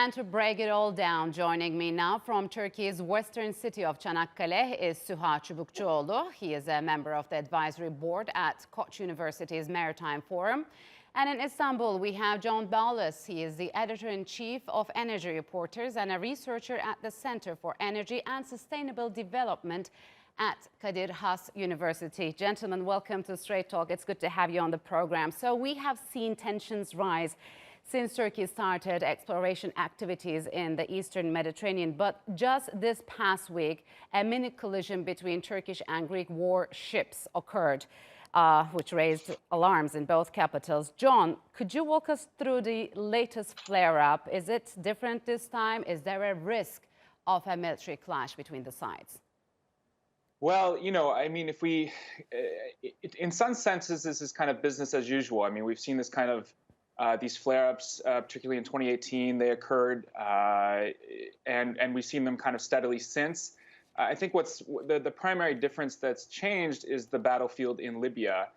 And to break it all down, joining me now from Turkey's western city of Çanakkale is Suha Cubukcuoglu. He is a member of the advisory board at Koç University's Maritime Forum. And in Istanbul, we have John Bowlus. He is the editor-in-chief of Energy Reporters and a researcher at the Center for Energy and Sustainable Development at Kadir Has University. Gentlemen, welcome to Straight Talk. It's good to have you on the program. So we have seen tensions rise since Turkey started exploration activities in the Eastern Mediterranean. But just this past week, a mini collision between Turkish and Greek warships occurred, which raised alarms in both capitals. John, could you walk us through the latest flare-up? Is it different this time? Is there a risk of a military clash between the sides? Well, I mean, in some senses, this is kind of business as usual. I mean, we've seen this kind of these flare-ups, particularly in 2018, they occurred, and we've seen them kind of steadily since. I think what's the primary difference that's changed is the battlefield in Libya.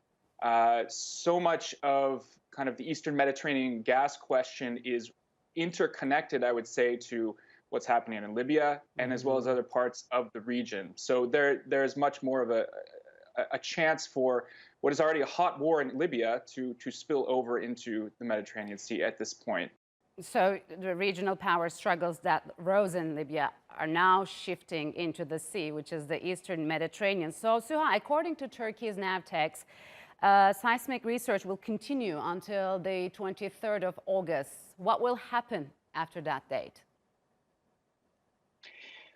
So much of kind of the Eastern Mediterranean gas question is interconnected, I would say, to what's happening in Libya and as well as other parts of the region. So there's much more of a chance for what is already a hot war in Libya to spill over into the Mediterranean Sea at this point. So the regional power struggles that rose in Libya are now shifting into the sea, which is the Eastern Mediterranean. So, Suha, according to Turkey's Navtex, seismic research will continue until the 23rd of August. What will happen after that date?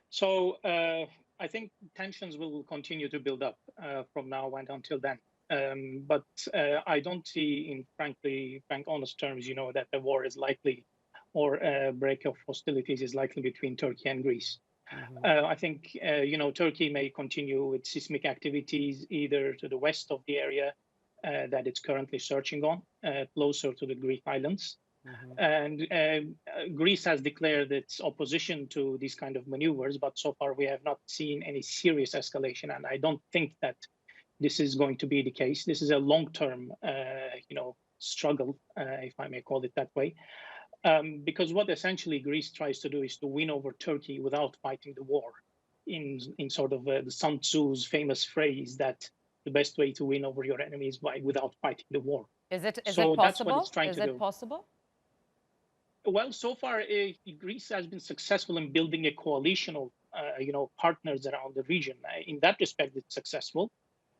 So I think tensions will continue to build up from now and until then. But I don't see, in frank, honest terms, that a war is likely or a break of hostilities is likely between Turkey and Greece. I think, Turkey may continue with seismic activities either to the west of the area that it's currently searching on, closer to the Greek islands. And Greece has declared its opposition to these kind of maneuvers, but so far we have not seen any serious escalation. And I don't think that this is going to be the case. This is a long-term, struggle, if I may call it that way, because what essentially Greece tries to do is to win over Turkey without fighting the war. In sort of the Sun Tzu's famous phrase that the best way to win over your enemy is without fighting the war. Is it possible? That's what it's trying to do. Possible? Well, so far, Greece has been successful in building a coalition of, partners around the region. In that respect, it's successful.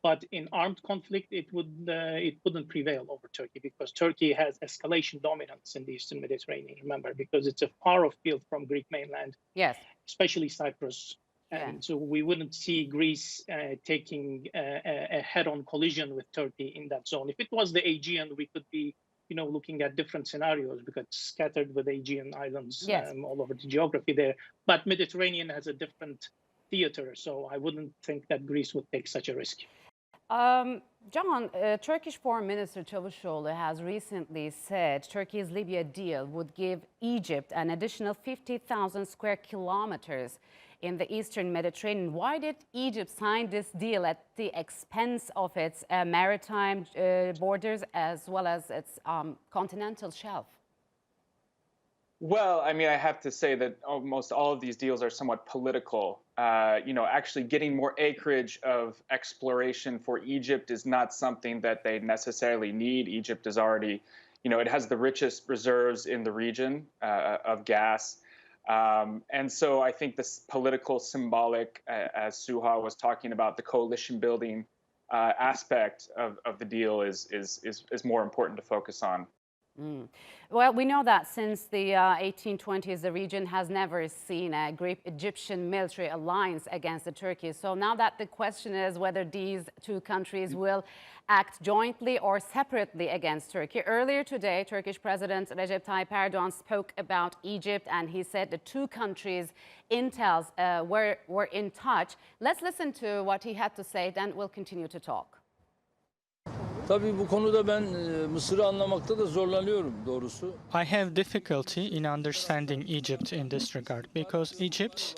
But in armed conflict, it wouldn't prevail over Turkey because Turkey has escalation dominance in the Eastern Mediterranean. Remember, because it's a far off field from Greek mainland, yes, especially Cyprus. And so we wouldn't see Greece taking a head-on collision with Turkey in that zone. If it was the Aegean, we could be looking at different scenarios because it's scattered with Aegean islands all over the geography there. But Mediterranean has a different theater, so I wouldn't think that Greece would take such a risk. John, Turkish Foreign Minister Cavusoglu has recently said Turkey's Libya deal would give Egypt an additional 50,000 square kilometers in the Eastern Mediterranean. Why did Egypt sign this deal at the expense of its maritime borders as well as its continental shelf? Well, I mean, I have to say that almost all of these deals are somewhat political. Actually getting more acreage of exploration for Egypt is not something that they necessarily need. Egypt is already, it has the richest reserves in the region of gas. And so I think this political symbolic, as Suha was talking about, the coalition building aspect of the deal is more important to focus on. Well, we know that since the 1820s, the region has never seen a Greek-Egyptian military alliance against Turkey. So now that the question is whether these two countries will act jointly or separately against Turkey. Earlier today, Turkish President Recep Tayyip Erdogan spoke about Egypt, and he said the two countries' intels were in touch. Let's listen to what he had to say, then we'll continue to talk. Tabii bu konuda ben Mısır'ı anlamakta da zorlanıyorum doğrusu. I have difficulty in understanding Egypt in this regard because Egypt,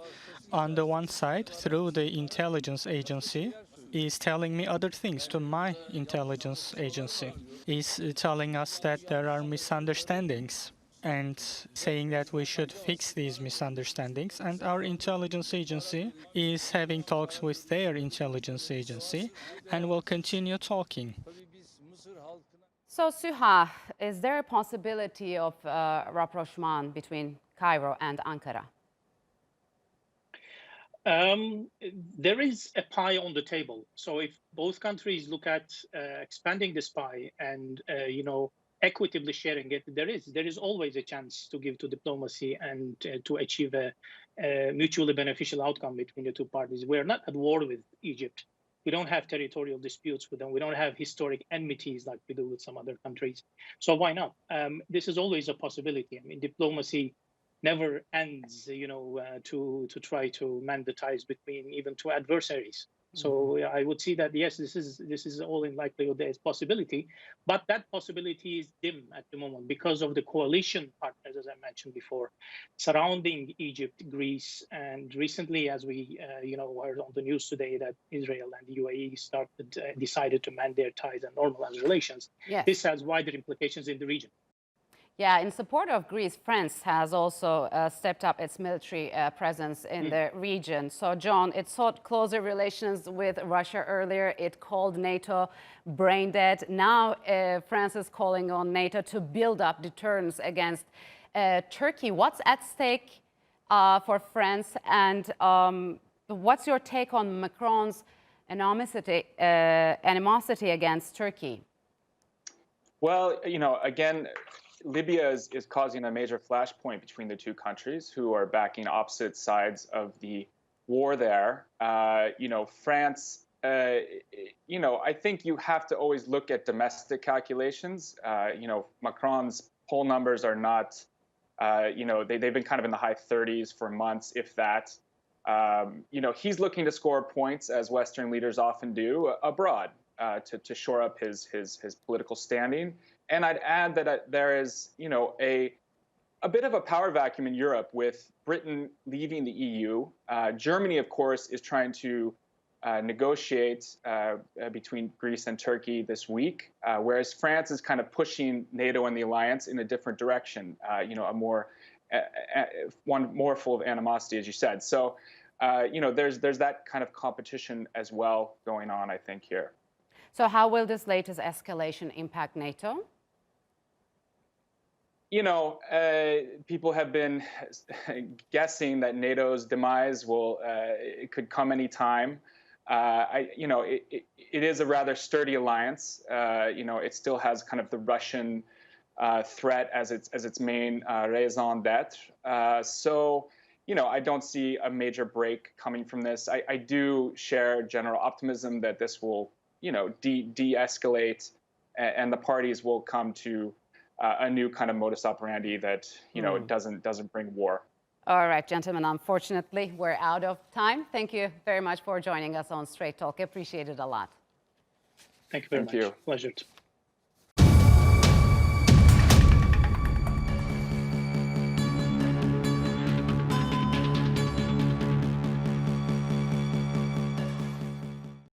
on the one side, through the intelligence agency, is telling me other things to my intelligence agency. Is telling us that there are misunderstandings and saying that we should fix these misunderstandings. And our intelligence agency is having talks with their intelligence agency and will continue talking. So, Suha, is there a possibility of rapprochement between Cairo and Ankara? There is a pie on the table. So if both countries look at expanding this pie and equitably sharing it, there is always a chance to give to diplomacy and to achieve a mutually beneficial outcome between the two parties. We're not at war with Egypt. We don't have territorial disputes with them. We don't have historic enmities like we do with some other countries. So why not? This is always a possibility. I mean, diplomacy never ends, to try to mend the ties between even two adversaries. So I would see that, yes, this is all in likelihood there is possibility, but that possibility is dim at the moment because of the coalition partners, as I mentioned before, surrounding Egypt, Greece, and recently, as we heard on the news today, that Israel and the UAE decided to mend their ties and normalize relations. Yes. This has wider implications in the region. Yeah, in support of Greece, France has also stepped up its military presence in the region. So, John, it sought closer relations with Russia earlier. It called NATO brain dead. Now, France is calling on NATO to build up deterrence against Turkey. What's at stake for France? And what's your take on Macron's animosity against Turkey? Well, again, Libya is causing a major flashpoint between the two countries who are backing opposite sides of the war there. France, I think you have to always look at domestic calculations. Macron's poll numbers are not, they've been kind of in the high 30s for months, if that. He's looking to score points, as Western leaders often do, abroad to shore up his political standing. And I'd add that there is, a bit of a power vacuum in Europe with Britain leaving the EU. Germany, of course, is trying to negotiate between Greece and Turkey this week, whereas France is kind of pushing NATO and the alliance in a different direction, one more full of animosity, as you said. So, there's that kind of competition as well going on, I think, here. So how will this latest escalation impact NATO? People have been guessing that NATO's demise could come any time. It is a rather sturdy alliance. It still has kind of the Russian threat as its main raison d'etre. So, I don't see a major break coming from this. I do share general optimism that this will, de-escalate, and the parties will come to a new kind of modus operandi that, doesn't bring war. All right, gentlemen, unfortunately, we're out of time. Thank you very much for joining us on Straight Talk. Appreciate it a lot. Thank you very much. Thank you. Pleasure.